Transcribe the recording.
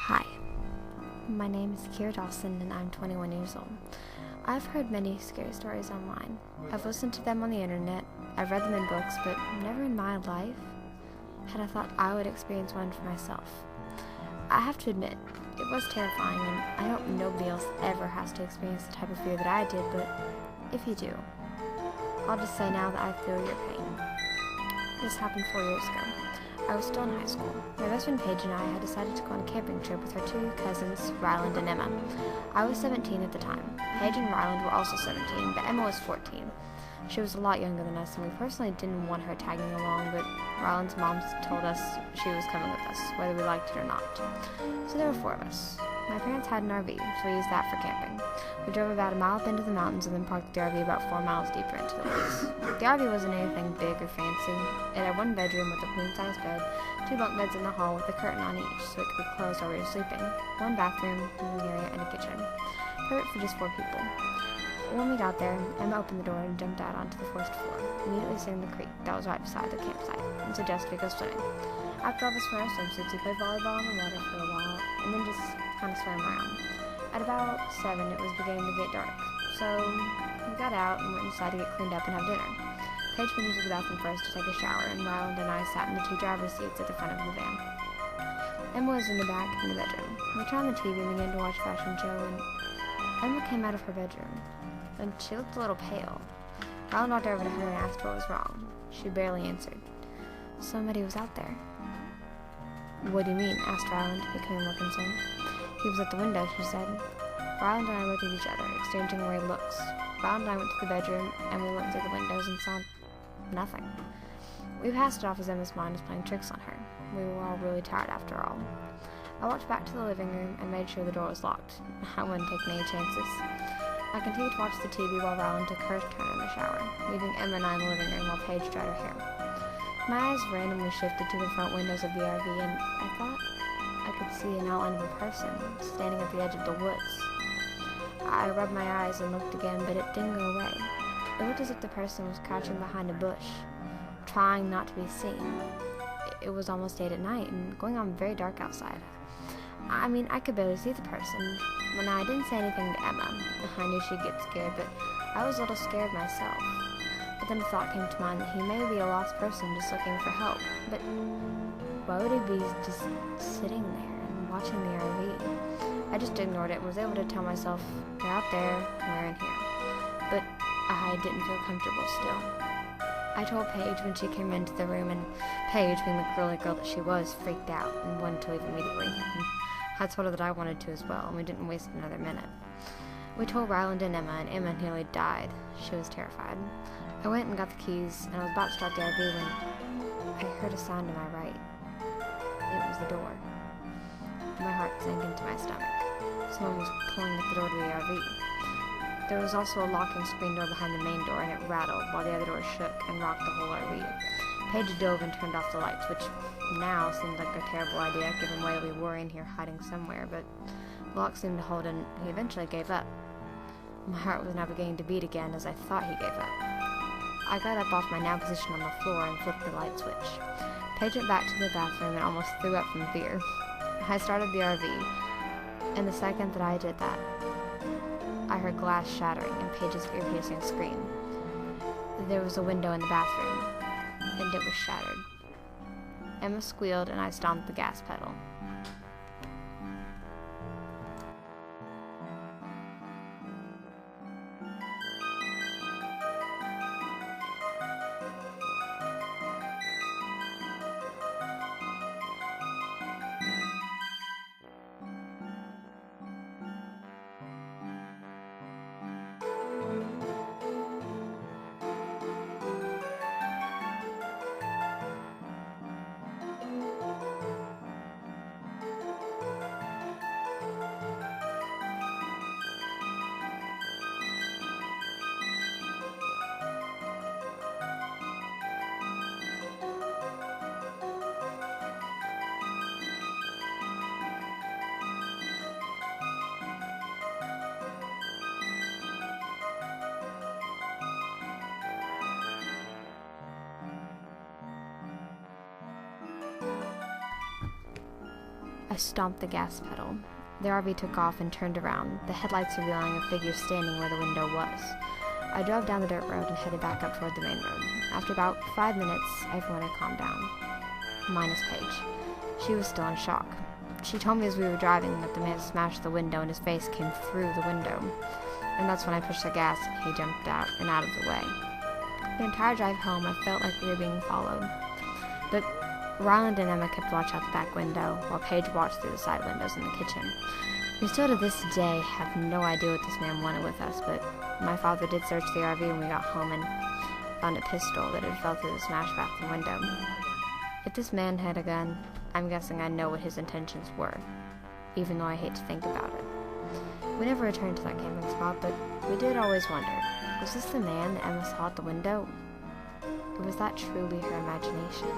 Hi, my name is Kira Dawson and I'm 21 years old. I've heard many scary stories online. I've listened to them on the internet, I've read them in books, but never in my life had I thought I would experience one for myself. I have to admit, it was terrifying, and I hope nobody else ever has to experience the type of fear that I did, but if you do, I'll just say now that I feel your pain. This happened 4 years ago. I was still in high school. My best friend Paige and I had decided to go on a camping trip with her two cousins, Ryland and Emma. I was 17 at the time. Paige and Ryland were also 17, but Emma was 14. She was a lot younger than us, and we personally didn't want her tagging along, but Ryland's mom told us she was coming with us, whether we liked it or not. So there were 4 of us. My parents had an RV, so we used that for camping. We drove about a mile up into the mountains and then parked the RV about 4 miles deeper into the woods. The RV wasn't anything big or fancy. It had 1 bedroom with a queen-size bed, 2 bunk beds in the hall with a curtain on each so it could be closed while we were sleeping, 1 bathroom, living area, and a kitchen. Perfect for just 4 people. When we got there, Emma opened the door and jumped out onto the first floor, immediately seeing the creek that was right beside the campsite, and suggested we go swimming. After all of us were in our swimsuits, we played volleyball in the water for a while, and then just kind of swam around. At about 7, it was beginning to get dark, so we got out and went inside to get cleaned up and have dinner. Paige went into the bathroom first to take a shower, and Ryland and I sat in the 2 driver's seats at the front of the van. Emma was in the back in the bedroom. We turned on the TV and began to watch a fashion show, and Emma came out of her bedroom, and she looked a little pale. Ryland walked over to her and asked what was wrong. She barely answered. Somebody was out there. What do you mean? Asked Ryland, becoming more concerned. He was at the window, she said. Ryland and I looked at each other, exchanging worried looks. Ryland and I went to the bedroom, and we looked through the windows and saw nothing. We passed it off as Emma's mind was playing tricks on her. We were all really tired after all. I walked back to the living room and made sure the door was locked. I wasn't taking any chances. I continued to watch the TV while Ryland took her turn in the shower, leaving Emma and I in the living room while Paige dried her hair. My eyes randomly shifted to the front windows of the RV, and I thought I could see an outline of a person standing at the edge of the woods. I rubbed my eyes and looked again, but it didn't go away. It looked as if the person was crouching behind a bush, trying not to be seen. It was almost 8 at night and going on very dark outside. I mean, I could barely see the person. When I didn't say anything to Emma, I knew she'd get scared, but I was a little scared myself. But then a thought came to mind that he may be a lost person just looking for help. But why would he be just sitting there and watching the RV? I just ignored it and was able to tell myself, they're out there, we're in here. But I didn't feel comfortable still. I told Paige when she came into the room, and Paige, being the girly girl that she was, freaked out and wanted to leave immediately. I told her that I wanted to as well, and we didn't waste another minute. We told Ryland and Emma nearly died. She was terrified. I went and got the keys, and I was about to start the RV when I heard a sound to my right. It was the door. My heart sank into my stomach. Someone was pulling at the door to the RV. There was also a locking screen door behind the main door, and it rattled while the other door shook and rocked the whole RV. Paige dove and turned off the lights, which now seemed like a terrible idea given why we were in here hiding somewhere, but the lock seemed to hold and he eventually gave up. My heart was now beginning to beat again as I thought he gave up. I got up off my now position on the floor and flipped the light switch. Paige went back to the bathroom and almost threw up from fear. I started the RV, and the second that I did that, I heard glass shattering and Paige's ear-piercing scream. There was a window in the bathroom, and it was shattered. Emma squealed and I stomped the gas pedal. I stomped the gas pedal. The RV took off and turned around, the headlights revealing a figure standing where the window was. I drove down the dirt road and headed back up toward the main road. After about 5 minutes, everyone had calmed down. Minus Paige. She was still in shock. She told me as we were driving that the man smashed the window and his face came through the window. And that's when I pushed the gas and he jumped out and out of the way. The entire drive home, I felt like we were being followed. But Ryland and Emma kept watch out the back window, while Paige watched through the side windows in the kitchen. We still to this day have no idea what this man wanted with us, but my father did search the RV when we got home and found a pistol that had fell through the smashed bathroom window. If this man had a gun, I'm guessing I know what his intentions were, even though I hate to think about it. We never returned to that camping spot, but we did always wonder, was this the man that Emma saw at the window? Or was that truly her imagination?